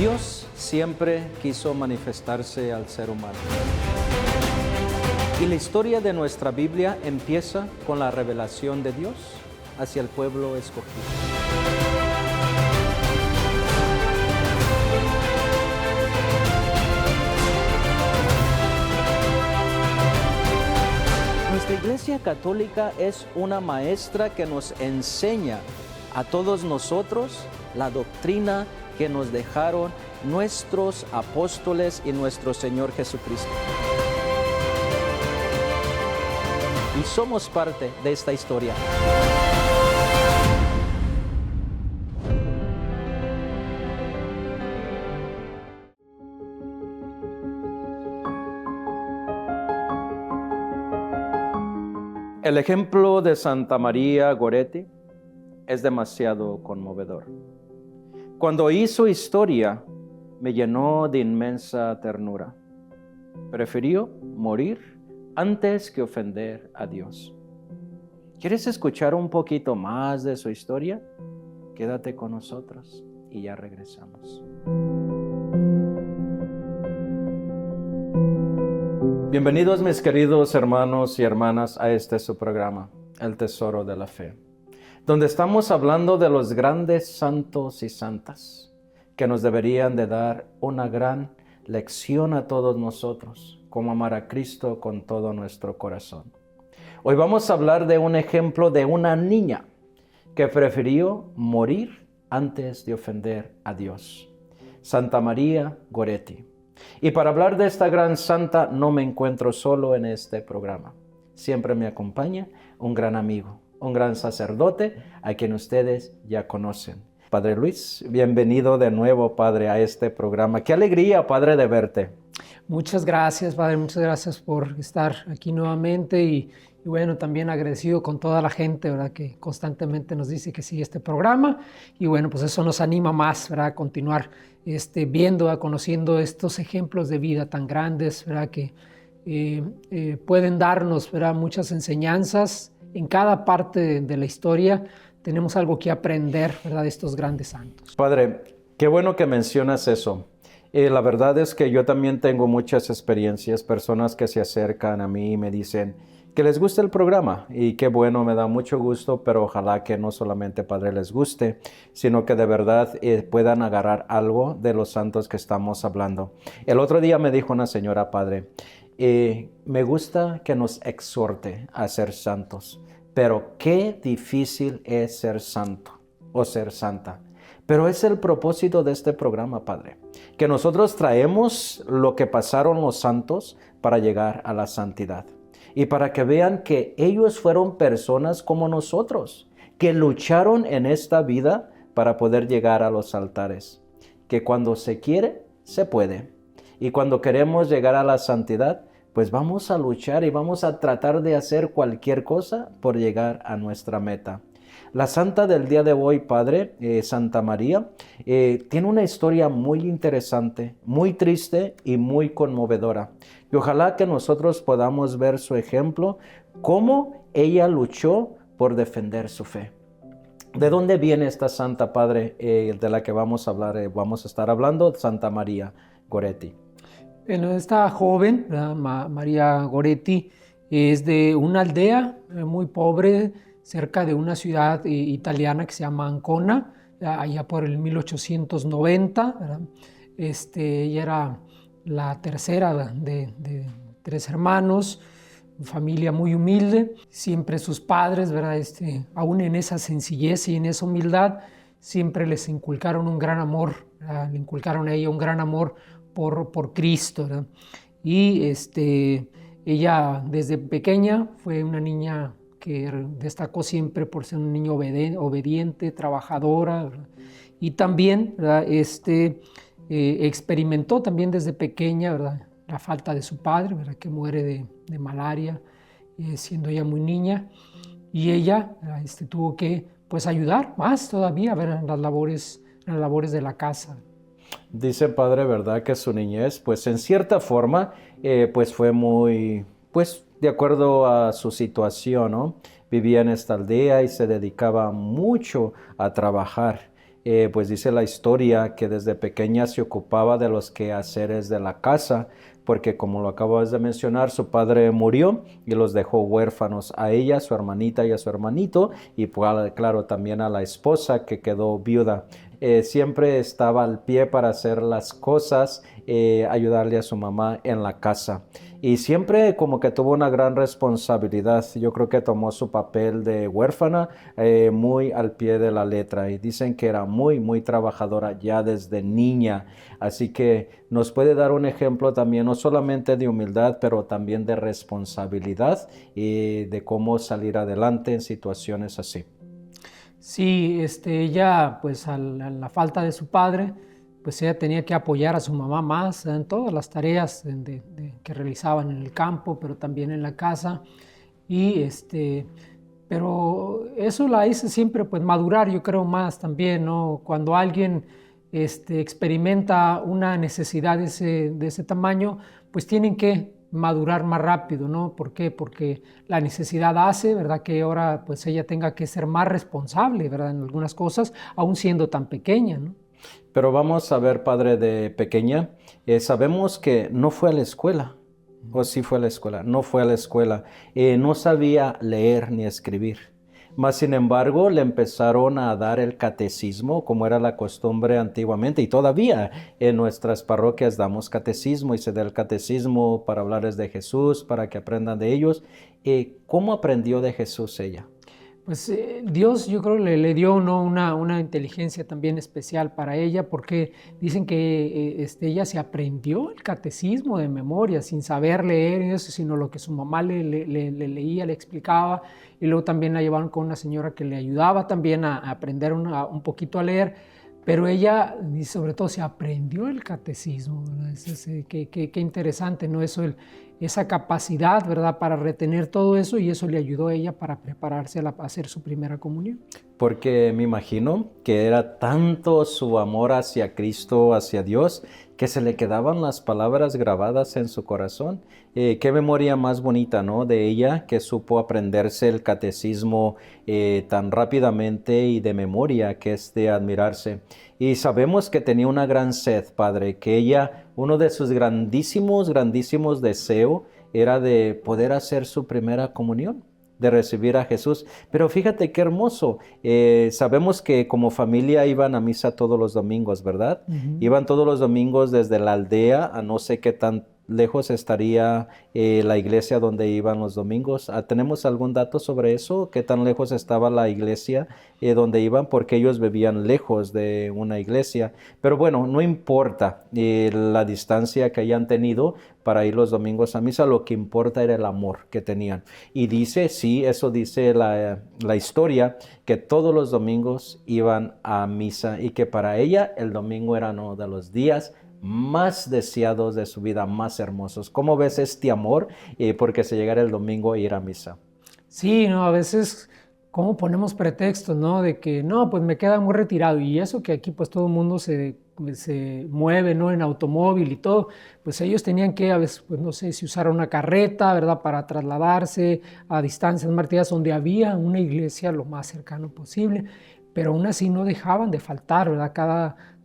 Dios siempre quiso manifestarse al ser humano. Y la historia de nuestra Biblia empieza con la revelación de Dios hacia el pueblo escogido. Nuestra Iglesia Católica es una maestra que nos enseña a todos nosotros la doctrina que nos dejaron nuestros apóstoles y nuestro Señor Jesucristo. Y somos parte de esta historia. El ejemplo de Santa María Goretti es demasiado conmovedor. Cuando hizo historia, me llenó de inmensa ternura. Prefirió morir antes que ofender a Dios. ¿Quieres escuchar un poquito más de su historia? Quédate con nosotros y ya regresamos. Bienvenidos mis queridos hermanos y hermanas a este su programa, El Tesoro de la Fe, donde estamos hablando de los grandes santos y santas que nos deberían de dar una gran lección a todos nosotros, cómo amar a Cristo con todo nuestro corazón. Hoy vamos a hablar de un ejemplo de una niña que prefirió morir antes de ofender a Dios, Santa María Goretti. Y para hablar de esta gran santa no me encuentro solo en este programa. Siempre me acompaña un gran amigo, un gran sacerdote a quien ustedes ya conocen. Padre Luis, bienvenido de nuevo, Padre, a este programa. Qué alegría, Padre, de verte. Muchas gracias, Padre, muchas gracias por estar aquí nuevamente y bueno, también agradecido con toda la gente, ¿verdad?, que constantemente nos dice que sigue este programa y bueno, pues eso nos anima más, ¿verdad?, a continuar viendo, conociendo estos ejemplos de vida tan grandes, ¿verdad?, que pueden darnos, ¿verdad?, muchas enseñanzas. En cada parte de la historia tenemos algo que aprender, ¿verdad?, de estos grandes santos. Padre, qué bueno que mencionas eso. La verdad es que yo también tengo muchas experiencias, personas que se acercan a mí y me dicen que les gusta el programa y qué bueno, me da mucho gusto, pero ojalá que no solamente, Padre, les guste, sino que de verdad puedan agarrar algo de los santos que estamos hablando. El otro día me dijo una señora, Padre, me gusta que nos exhorte a ser santos, pero qué difícil es ser santo o ser santa. Pero es el propósito de este programa, Padre, que nosotros traemos lo que pasaron los santos para llegar a la santidad. Y para que vean que ellos fueron personas como nosotros, que lucharon en esta vida para poder llegar a los altares. Que cuando se quiere, se puede. Y cuando queremos llegar a la santidad, pues vamos a luchar y vamos a tratar de hacer cualquier cosa por llegar a nuestra meta. La santa del día de hoy, Padre, Santa María, tiene una historia muy interesante, muy triste y muy conmovedora. Y ojalá que nosotros podamos ver su ejemplo, cómo ella luchó por defender su fe. ¿De dónde viene esta santa, Padre, de la que vamos a hablar? Vamos a estar hablando, Santa María Goretti. Bueno, esta joven, María Goretti, es de una aldea muy pobre, cerca de una ciudad italiana que se llama Ancona, allá por el 1890, ¿verdad? Ella era la tercera de 3 hermanos, familia muy humilde. Siempre sus padres, ¿verdad?, aún en esa sencillez y en esa humildad, siempre les inculcaron un gran amor, ¿verdad? Le inculcaron a ella un gran amor por Cristo, ¿verdad? Y ella desde pequeña fue una niña que destacó siempre por ser un niño obediente, trabajadora, ¿verdad? Y también, ¿verdad?, experimentó también desde pequeña, ¿verdad?, la falta de su padre, ¿verdad?, que muere de malaria siendo ella muy niña, y ella tuvo que pues ayudar más todavía, ¿verdad?, en las labores de la casa. Dice, Padre, ¿verdad?, que su niñez, pues en cierta forma, pues fue muy, pues de acuerdo a su situación, ¿no? Vivía en esta aldea y se dedicaba mucho a trabajar. pues dice la historia que desde pequeña se ocupaba de los quehaceres de la casa, porque como lo acabas de mencionar, su padre murió y los dejó huérfanos a ella, a su hermanita y a su hermanito, y pues, claro, también a la esposa que quedó viuda. Siempre estaba al pie para hacer las cosas, ayudarle a su mamá en la casa. Y siempre como que tuvo una gran responsabilidad. Yo creo que tomó su papel de huérfana muy al pie de la letra. Y dicen que era muy, muy trabajadora ya desde niña. Así que nos puede dar un ejemplo también, no solamente de humildad, pero también de responsabilidad y de cómo salir adelante en situaciones así. Sí, ella, pues a la falta de su padre, pues ella tenía que apoyar a su mamá más en todas las tareas que realizaban en el campo, pero también en la casa. Y pero eso la hizo siempre pues madurar, yo creo más también, ¿no? Cuando alguien experimenta una necesidad de ese tamaño, pues tienen que madurar más rápido, ¿no? ¿Por qué? Porque la necesidad hace, ¿verdad? Que ahora pues ella tenga que ser más responsable, ¿verdad? En algunas cosas, aún siendo tan pequeña, ¿no? Pero vamos a ver, padre de pequeña, sabemos que no fue a la escuela, o sí fue a la escuela, no fue a la escuela, no sabía leer ni escribir. Mas, sin embargo, le empezaron a dar el catecismo, como era la costumbre antiguamente, y todavía en nuestras parroquias damos catecismo y se da el catecismo para hablarles de Jesús, para que aprendan de ellos. ¿Cómo aprendió de Jesús ella? Pues Dios yo creo le dio, ¿no? una inteligencia también especial para ella, porque dicen que ella se aprendió el catecismo de memoria sin saber leer eso, sino lo que su mamá le leía, le explicaba, y luego también la llevaron con una señora que le ayudaba también a aprender un poquito a leer, pero ella, y sobre todo, se aprendió el catecismo, ¿verdad? Qué interesante, ¿no? Esa capacidad, ¿verdad?, para retener todo eso, y eso le ayudó a ella para prepararse a hacer su primera comunión. Porque me imagino que era tanto su amor hacia Cristo, hacia Dios, que se le quedaban las palabras grabadas en su corazón. Qué memoria más bonita, ¿no? De ella, que supo aprenderse el catecismo tan rápidamente y de memoria, que es de admirarse. Y sabemos que tenía una gran sed, Padre, que ella, uno de sus grandísimos, grandísimos deseos era de poder hacer su primera comunión, de recibir a Jesús. Pero fíjate qué hermoso. Sabemos que como familia iban a misa todos los domingos, ¿verdad? Iban todos los domingos desde la aldea a no sé qué tan lejos estaría la iglesia donde iban los domingos. ¿Tenemos algún dato sobre eso? ¿Qué tan lejos estaba la iglesia donde iban? Porque ellos vivían lejos de una iglesia. Pero bueno, no importa la distancia que hayan tenido para ir los domingos a misa, lo que importa era el amor que tenían. Y dice, sí, eso dice la historia, que todos los domingos iban a misa y que para ella el domingo era uno de los días más deseados de su vida, más hermosos. ¿Cómo ves este amor? Porque se llegara el domingo a ir a misa. Sí, no, a veces, ¿cómo ponemos pretextos, no? De que, no, pues me queda muy retirado, y eso que aquí pues todo el mundo se mueve, ¿no? En automóvil y todo, pues ellos tenían que, a veces, pues no sé, si usar una carreta, ¿verdad? Para trasladarse a distancias martilladas donde había una iglesia lo más cercano posible, pero aún así no dejaban de faltar, ¿verdad?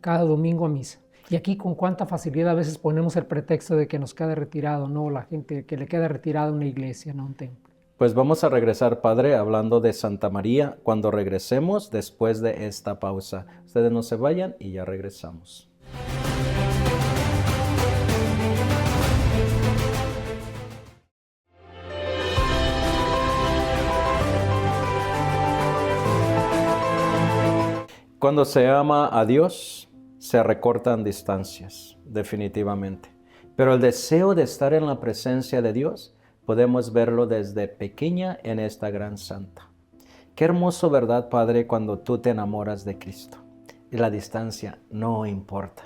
Cada domingo a misa. Y aquí con cuánta facilidad a veces ponemos el pretexto de que nos queda retirado, ¿no? La gente que le queda retirada una iglesia, no un templo. Pues vamos a regresar, Padre, hablando de Santa María cuando regresemos después de esta pausa. Ustedes no se vayan y ya regresamos. Cuando se ama a Dios, se recortan distancias, definitivamente. Pero el deseo de estar en la presencia de Dios, podemos verlo desde pequeña en esta gran santa. Qué hermoso, ¿verdad, Padre, cuando tú te enamoras de Cristo? Y la distancia no importa.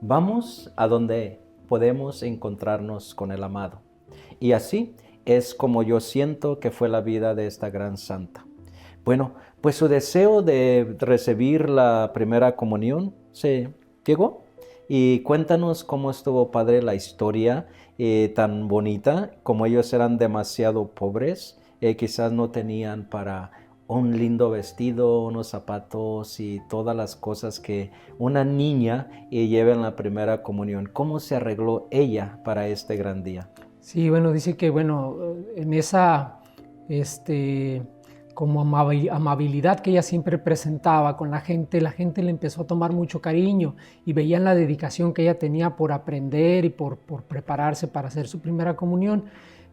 Vamos a donde podemos encontrarnos con el amado. Y así es como yo siento que fue la vida de esta gran santa. Bueno, pues su deseo de recibir la primera comunión se llegó. Y cuéntanos cómo estuvo, Padre, la historia tan bonita, como ellos eran demasiado pobres, quizás no tenían para un lindo vestido, unos zapatos y todas las cosas que una niña lleva en la primera comunión. ¿Cómo se arregló ella para este gran día? Sí, bueno, dice que, bueno, en esa, como amabilidad que ella siempre presentaba con la gente le empezó a tomar mucho cariño y veían la dedicación que ella tenía por aprender y por prepararse para hacer su primera comunión.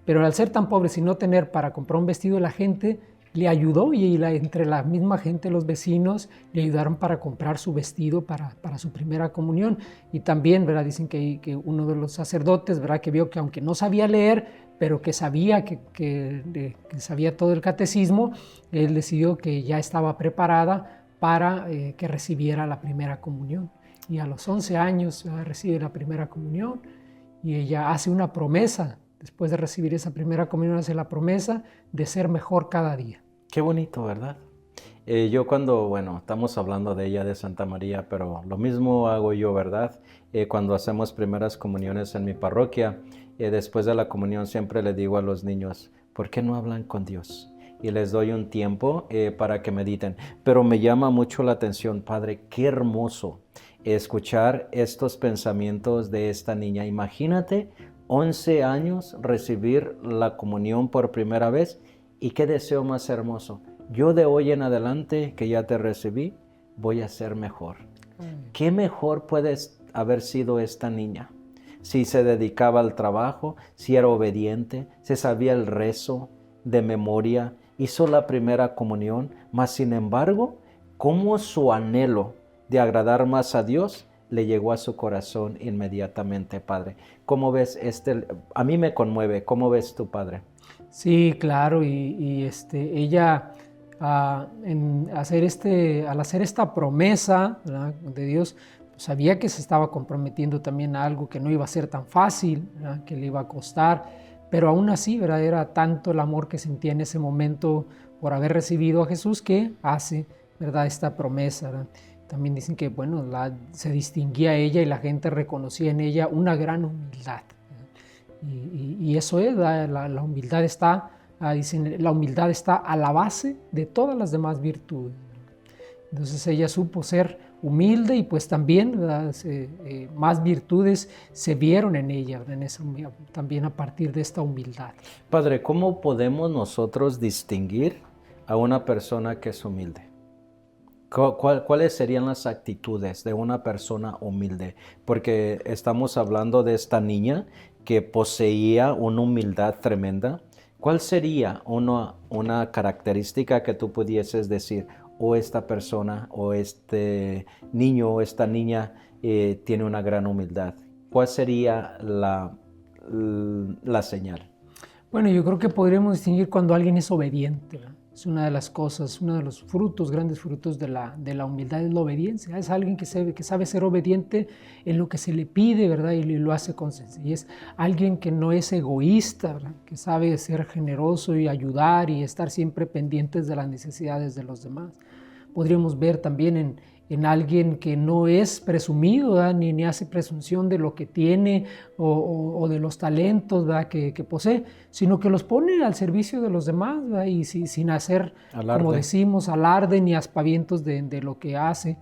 Pero al ser tan pobre, sin no tener para comprar un vestido, la gente le ayudó y entre la misma gente, los vecinos, le ayudaron para comprar su vestido para su primera comunión. Y también, ¿verdad? Dicen que uno de los sacerdotes, ¿verdad? Que vio que aunque no sabía leer, pero que sabía que sabía todo el catecismo, él decidió que ya estaba preparada para que recibiera la primera comunión. Y a los 11 años recibe la primera comunión y ella hace una promesa. Después de recibir esa primera comunión, hace la promesa de ser mejor cada día. Qué bonito, ¿verdad? Yo cuando, bueno, estamos hablando de ella, de Santa María, pero lo mismo hago yo, ¿verdad? Cuando hacemos primeras comuniones en mi parroquia, después de la comunión siempre le digo a los niños, ¿por qué no hablan con Dios? Y les doy un tiempo para que mediten. Pero me llama mucho la atención, Padre, qué hermoso escuchar estos pensamientos de esta niña. Imagínate 11 años recibir la comunión por primera vez y qué deseo más hermoso. Yo de hoy en adelante que ya te recibí, voy a ser mejor. ¿Qué mejor puede haber sido esta niña? Si se dedicaba al trabajo, si era obediente, se sabía el rezo de memoria, hizo la primera comunión, mas sin embargo, cómo su anhelo de agradar más a Dios le llegó a su corazón inmediatamente, Padre. ¿Cómo ves a mí me conmueve, ¿cómo ves tú, Padre? Sí, claro, ella al hacer esta promesa, ¿verdad?, de Dios, pues sabía que se estaba comprometiendo también a algo que no iba a ser tan fácil, ¿verdad?, que le iba a costar, pero aún así, ¿verdad?, era tanto el amor que sentía en ese momento por haber recibido a Jesús que hace, ¿verdad?, esta promesa, ¿verdad? También dicen que, bueno, se distinguía ella y la gente reconocía en ella una gran humildad. Y eso es, la humildad está, dicen, la humildad está a la base de todas las demás virtudes. Entonces ella supo ser humilde y pues también, más virtudes se vieron en ella, también a partir de esta humildad. Padre, ¿cómo podemos nosotros distinguir a una persona que es humilde? ¿Cuáles serían las actitudes de una persona humilde? Porque estamos hablando de esta niña que poseía una humildad tremenda. ¿Cuál sería una característica que tú pudieses decir, esta persona o este niño o esta niña tiene una gran humildad? ¿Cuál sería la señal? Bueno, yo creo que podríamos distinguir cuando alguien es obediente, ¿verdad? Es una de las cosas, uno de los grandes frutos de la humildad es la obediencia. Es alguien que sabe ser obediente en lo que se le pide, ¿verdad? Y lo hace con sencillez. Alguien que no es egoísta, ¿verdad?, que sabe ser generoso y ayudar y estar siempre pendientes de las necesidades de los demás. Podríamos ver también en alguien que no es presumido, ¿verdad?, ni hace presunción de lo que tiene o de los talentos, ¿verdad?, que posee, sino que los pone al servicio de los demás, ¿verdad?, y sin hacer, alarde, como decimos, alarde ni aspavientos de lo que hace.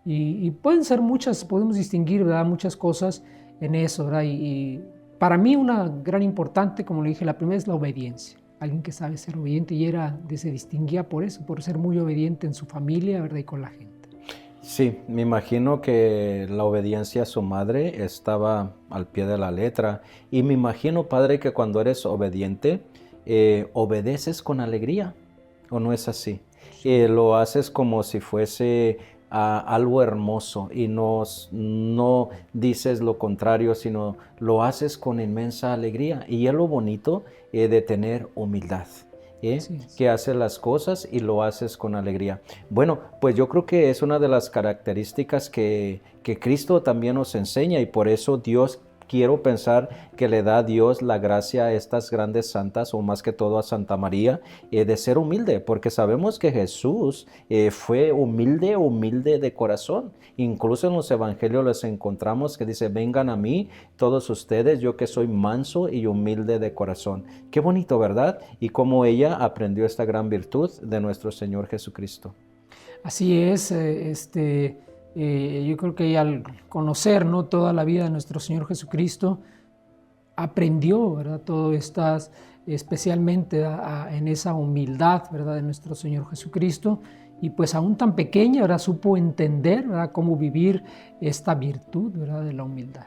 Y pueden ser podemos distinguir, ¿verdad?, muchas cosas en eso, ¿verdad? Y para mí una gran importante, como le dije, la primera es la obediencia. Alguien que sabe ser obediente y se distinguía por eso, por ser muy obediente en su familia, ¿verdad?, y con la gente. Sí, me imagino que la obediencia a su madre estaba al pie de la letra. Y me imagino, Padre, que cuando eres obediente, obedeces con alegría, ¿o no es así? Lo haces como si fuese algo hermoso y no dices lo contrario, sino lo haces con inmensa alegría. Y es lo bonito de tener humildad. Sí. Que haces las cosas y lo haces con alegría. Bueno, pues yo creo que es una de las características que Cristo también nos enseña y por eso Dios quiero pensar que le da a Dios la gracia a estas grandes santas, o más que todo a Santa María, de ser humilde, porque sabemos que Jesús fue humilde de corazón. Incluso en los evangelios les encontramos que dice, vengan a mí todos ustedes, yo que soy manso y humilde de corazón. Qué bonito, ¿verdad? Y cómo ella aprendió esta gran virtud de nuestro Señor Jesucristo. Así es, yo creo que ella, al conocer, ¿no?, toda la vida de nuestro Señor Jesucristo, aprendió, ¿verdad?, todo estas, especialmente en esa humildad, ¿verdad?, de nuestro Señor Jesucristo, y pues aún tan pequeña, ¿verdad?, supo entender, ¿verdad?, cómo vivir esta virtud, ¿verdad?, de la humildad.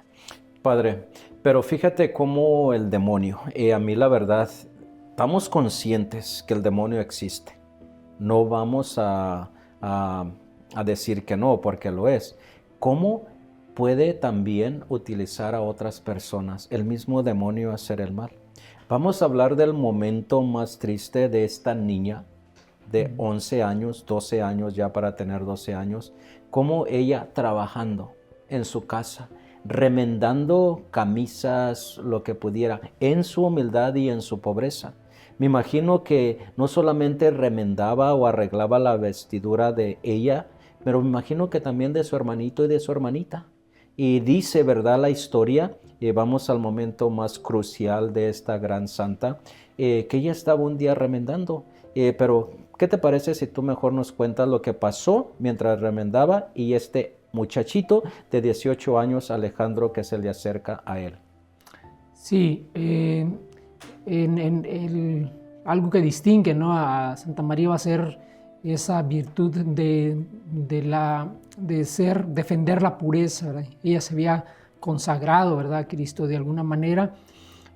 Padre, pero fíjate cómo el demonio, a mí la verdad, estamos conscientes que el demonio existe. No vamos a decir que no, porque lo es. ¿Cómo puede también utilizar a otras personas, el mismo demonio, a hacer el mal? Vamos a hablar del momento más triste de esta niña de 11 años, 12 años, ya para tener 12 años, cómo ella trabajando en su casa, remendando camisas, lo que pudiera, en su humildad y en su pobreza. Me imagino que no solamente remendaba o arreglaba la vestidura de ella, pero me imagino que también de su hermanito y de su hermanita. Y dice, ¿verdad?, la historia, vamos al momento más crucial de esta gran santa, que ella estaba un día remendando. Pero, ¿qué te parece si tú mejor nos cuentas lo que pasó mientras remendaba y este muchachito de 18 años, Alejandro, que se le acerca a él? Sí, algo que distingue, ¿no?, a Santa María va a ser esa virtud de defender la pureza, ¿verdad? Ella se había consagrado, ¿verdad?, a Cristo de alguna manera,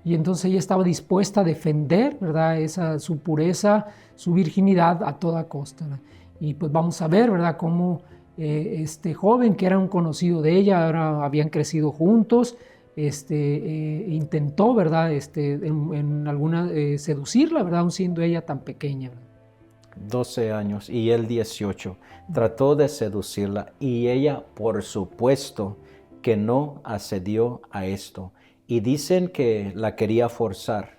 y entonces ella estaba dispuesta a defender, ¿verdad?, su pureza, su virginidad a toda costa, ¿verdad? Y pues vamos a ver, ¿verdad?, cómo este joven, que era un conocido de ella, ahora habían crecido juntos, intentó, ¿verdad?, en alguna seducirla, ¿verdad?, aun siendo ella tan pequeña, ¿verdad? 12 años y él 18. Trató de seducirla y ella, por supuesto, que no accedió a esto. Y dicen que la quería forzar.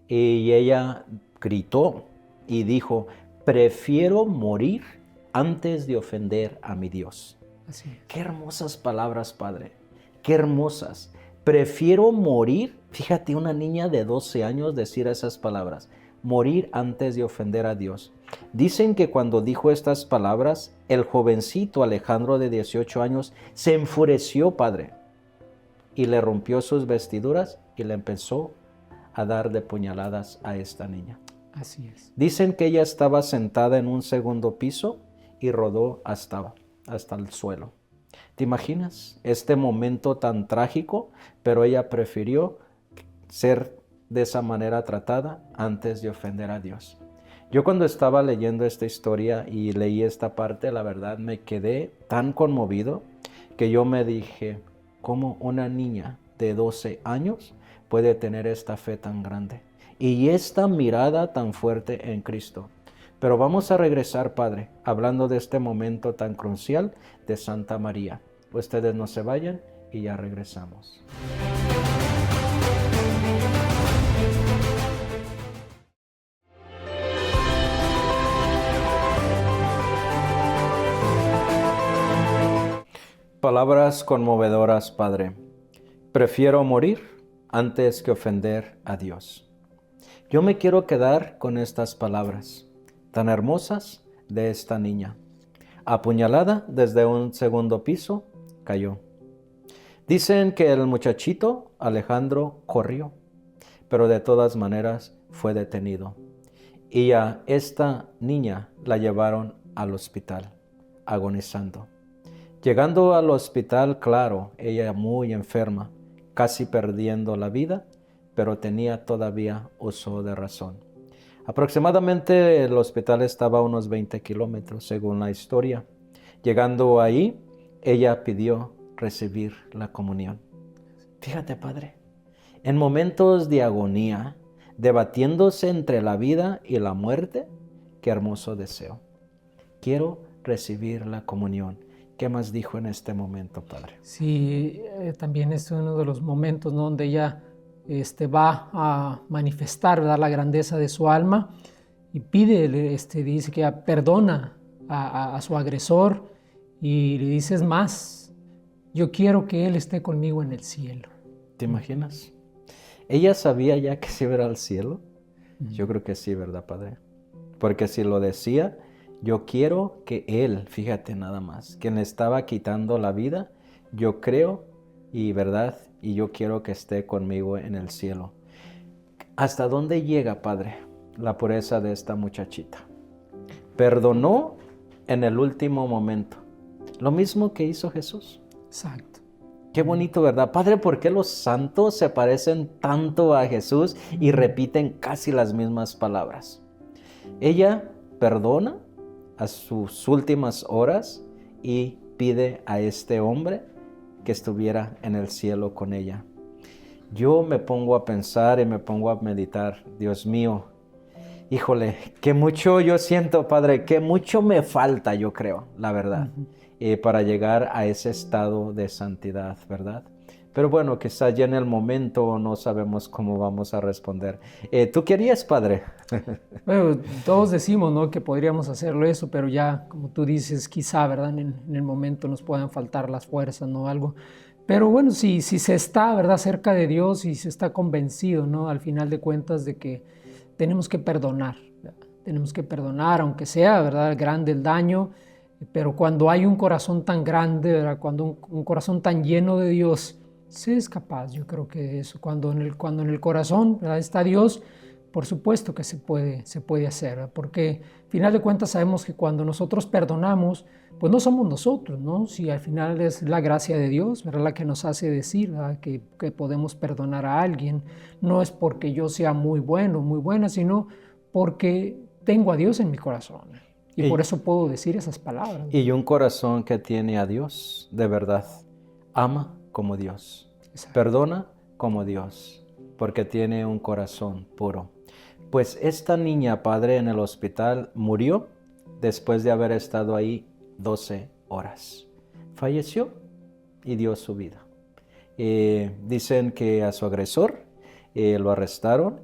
Y ella gritó y dijo, prefiero morir antes de ofender a mi Dios. Así es. Qué hermosas palabras, Padre. Qué hermosas. Prefiero morir. Fíjate, una niña de 12 años decir esas palabras. Morir antes de ofender a Dios. Dicen que cuando dijo estas palabras, el jovencito Alejandro de 18 años se enfureció, Padre, y le rompió sus vestiduras y le empezó a dar de puñaladas a esta niña. Así es. Dicen que ella estaba sentada en un segundo piso y rodó hasta el suelo. ¿Te imaginas este momento tan trágico? Pero ella prefirió ser de esa manera tratada antes de ofender a Dios. Yo cuando estaba leyendo esta historia y leí esta parte, la verdad me quedé tan conmovido que yo me dije, ¿cómo una niña de 12 años puede tener esta fe tan grande y esta mirada tan fuerte en Cristo? Pero vamos a regresar, Padre, hablando de este momento tan crucial de Santa María. Ustedes no se vayan y ya regresamos. Palabras conmovedoras, Padre. Prefiero morir antes que ofender a Dios. Yo me quiero quedar con estas palabras tan hermosas de esta niña. Apuñalada desde un segundo piso, cayó. Dicen que el muchachito Alejandro corrió, pero de todas maneras fue detenido. Y a esta niña la llevaron al hospital, agonizando. Llegando al hospital, claro, ella muy enferma, casi perdiendo la vida, pero tenía todavía uso de razón. Aproximadamente el hospital estaba a unos 20 kilómetros, según la historia. Llegando ahí, ella pidió recibir la comunión. Fíjate, Padre, en momentos de agonía, debatiéndose entre la vida y la muerte, qué hermoso deseo. Quiero recibir la comunión. ¿Qué más dijo en este momento, Padre? Sí, también es uno de los momentos, ¿no?, donde ella va a manifestar, ¿verdad?, la grandeza de su alma y pide, dice que perdona a su agresor y le dice: es más, yo quiero que él esté conmigo en el cielo. ¿Te imaginas? ¿Ella sabía ya que se iba a ir al cielo? Yo creo que sí, ¿verdad, Padre? Porque si lo decía, yo quiero que él, fíjate nada más, quien le estaba quitando la vida, yo creo y verdad, y yo quiero que esté conmigo en el cielo. ¿Hasta dónde llega, Padre, la pureza de esta muchachita? Perdonó en el último momento, lo mismo que hizo Jesús. Exacto. Qué bonito, ¿verdad? Padre, ¿por qué los santos se parecen tanto a Jesús y repiten casi las mismas palabras? Ella perdona a sus últimas horas y pide a este hombre que estuviera en el cielo con ella. Yo me pongo a pensar y me pongo a meditar, Dios mío, híjole, que mucho yo siento, Padre, que mucho me falta, yo creo, la verdad, para llegar a ese estado de santidad, ¿verdad? Pero bueno, quizás ya en el momento no sabemos cómo vamos a responder. ¿Tú querías, Padre? Bueno, todos decimos, ¿no?, que podríamos hacerlo eso, pero ya, como tú dices, quizá, ¿verdad?, en el momento nos puedan faltar las fuerzas, ¿no?, algo. Pero bueno, si se está, ¿verdad?, cerca de Dios y se está convencido, ¿no?, al final de cuentas, de que tenemos que perdonar, ¿verdad? Tenemos que perdonar, aunque sea, ¿verdad?, grande el daño, pero cuando hay un corazón tan grande, ¿verdad?, cuando un corazón tan lleno de Dios, se es capaz, yo creo que eso, cuando en el corazón, ¿verdad?, está Dios, por supuesto que se puede hacer, ¿verdad? Porque al final de cuentas sabemos que cuando nosotros perdonamos, pues no somos nosotros, ¿no? Si al final es la gracia de Dios, ¿verdad?, la que nos hace decir, ¿verdad?, que podemos perdonar a alguien. No es porque yo sea muy bueno, muy buena, sino porque tengo a Dios en mi corazón. Y por eso puedo decir esas palabras. Y un corazón que tiene a Dios, de verdad, ama como Dios, Exacto. perdona como Dios, porque tiene un corazón puro. Pues esta niña, Padre, en el hospital murió después de haber estado ahí 12 horas. Falleció y dio su vida. Dicen que a su agresor lo arrestaron,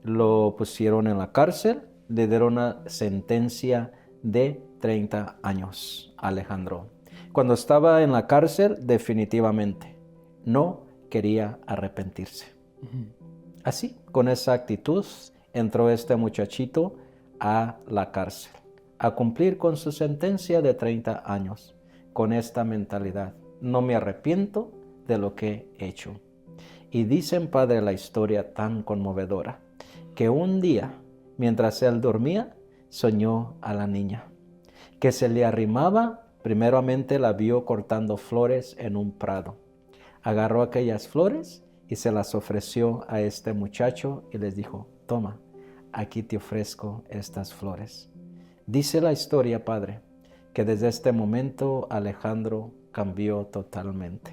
lo pusieron en la cárcel, le dieron una sentencia de 30 años, Alejandro. Cuando estaba en la cárcel, definitivamente no quería arrepentirse. Así, con esa actitud, entró este muchachito a la cárcel, a cumplir con su sentencia de 30 años, con esta mentalidad. No me arrepiento de lo que he hecho. Y dicen, Padre, la historia tan conmovedora, que un día, mientras él dormía, soñó a la niña, que se le arrimaba, primeramente la vio cortando flores en un prado. Agarró aquellas flores y se las ofreció a este muchacho y les dijo: toma, aquí te ofrezco estas flores. Dice la historia, Padre, que desde este momento Alejandro cambió totalmente.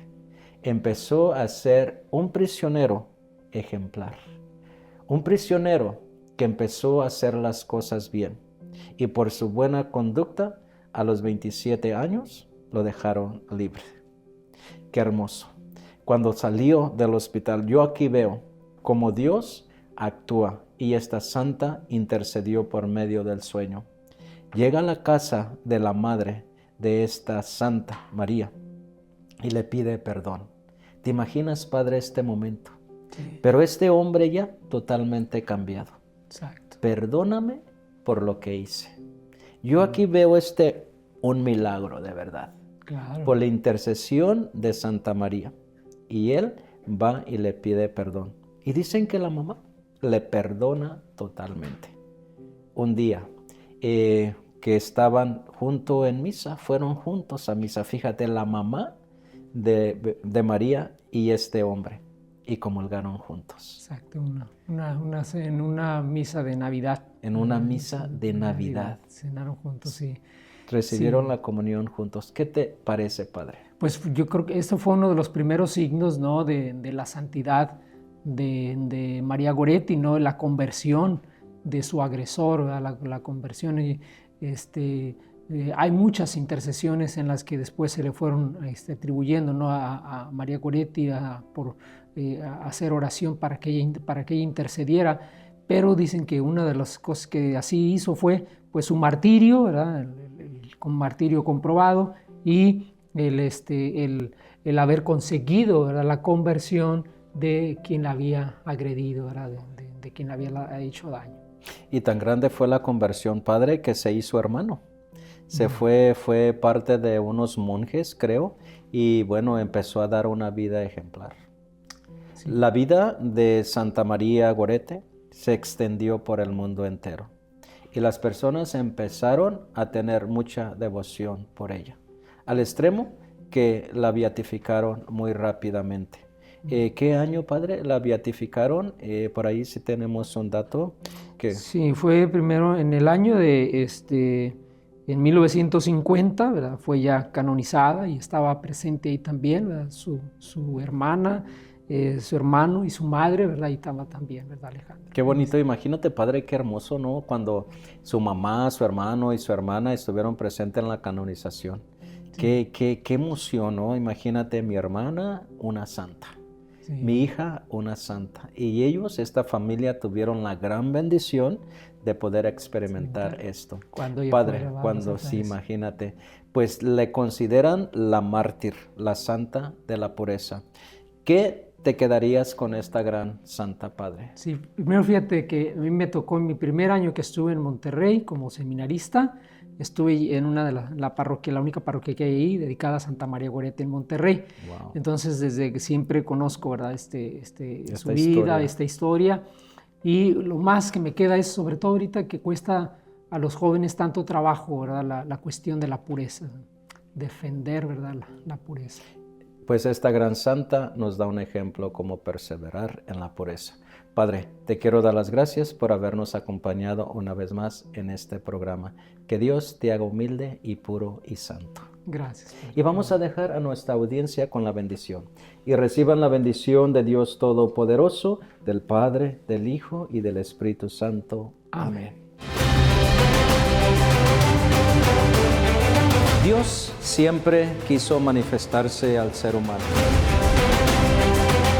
Empezó a ser un prisionero ejemplar, un prisionero que empezó a hacer las cosas bien, y por su buena conducta, a los 27 años lo dejaron libre. Qué hermoso. Cuando salió del hospital, yo aquí veo cómo Dios actúa y esta santa intercedió por medio del sueño. Llega a la casa de la madre de esta Santa María y le pide perdón. ¿Te imaginas, Padre, este momento? Sí. Pero este hombre ya totalmente cambiado. Exacto. Perdóname por lo que hice. Yo aquí veo un milagro de verdad. Claro. Por la intercesión de Santa María. Y él va y le pide perdón. Y dicen que la mamá le perdona totalmente. Un día que estaban juntos en misa, fueron juntos a misa. Fíjate, la mamá de María y este hombre. Y comulgaron juntos. Exacto, en una misa de Navidad. En una misa de Navidad. Cenaron juntos, sí. Recibieron Sí. la comunión juntos. ¿Qué te parece, Padre? Pues yo creo que esto fue uno de los primeros signos, ¿no?, de la santidad de María Goretti, ¿no?, la conversión de su agresor, la conversión Hay muchas intercesiones en las que después se le fueron atribuyendo, ¿no?, a María Goretti por hacer oración para que ella intercediera, pero dicen que una de las cosas que así hizo fue pues su martirio, ¿verdad? El martirio comprobado, y el haber conseguido, ¿verdad?, la conversión de quien la había agredido, ¿verdad?, de quien le había hecho daño. Y tan grande fue la conversión, padre, que se hizo hermano. Fue parte de unos monjes, creo, y bueno, empezó a dar una vida ejemplar. Sí. La vida de Santa María Goretti se extendió por el mundo entero y las personas empezaron a tener mucha devoción por ella, al extremo que la beatificaron muy rápidamente. ¿Qué año, padre, la beatificaron? Por ahí sí tenemos un dato. Sí, fue primero en el año de en 1950, ¿verdad? Fue ya canonizada y estaba presente ahí también, ¿verdad?, su hermana, su hermano y su madre, ¿verdad? Y estaba también, ¿verdad, Alejandro? Qué bonito, imagínate, padre, qué hermoso, ¿no? Cuando su mamá, su hermano y su hermana estuvieron presentes en la canonización. Sí. Qué emoción, ¿no? Imagínate, mi hermana, una santa. Sí. Mi hija, una santa. Y ellos, esta familia, tuvieron la gran bendición de poder experimentar esto. Padre, sí, imagínate, pues le consideran la mártir, la santa de la pureza. ¿Qué te quedarías con esta gran santa, padre? Sí, primero fíjate que a mí me tocó en mi primer año que estuve en Monterrey como seminarista. Estuve en una de la parroquia, la única parroquia que hay ahí, dedicada a Santa María Goretti en Monterrey. Wow. Entonces, desde que siempre conozco, ¿verdad?, su vida, esta historia. Y lo más que me queda es, sobre todo ahorita, que cuesta a los jóvenes tanto trabajo, ¿verdad?, la cuestión de la pureza, defender, ¿verdad?, la pureza. Pues esta gran santa nos da un ejemplo cómo perseverar en la pureza. Padre, te quiero dar las gracias por habernos acompañado una vez más en este programa. Que Dios te haga humilde y puro y santo. Gracias. Y vamos a dejar a nuestra audiencia con la bendición. Y reciban la bendición de Dios Todopoderoso, del Padre, del Hijo y del Espíritu Santo. Amén. Dios siempre quiso manifestarse al ser humano.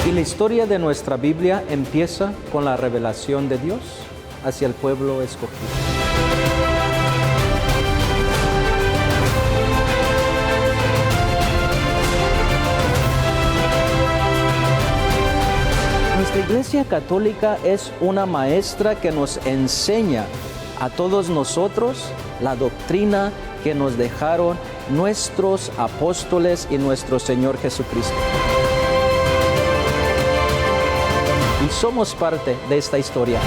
Y la historia de nuestra Biblia empieza con la revelación de Dios hacia el pueblo escogido. Nuestra Iglesia Católica es una maestra que nos enseña a todos nosotros la doctrina que nos dejaron nuestros apóstoles y nuestro Señor Jesucristo. Y somos parte de esta historia.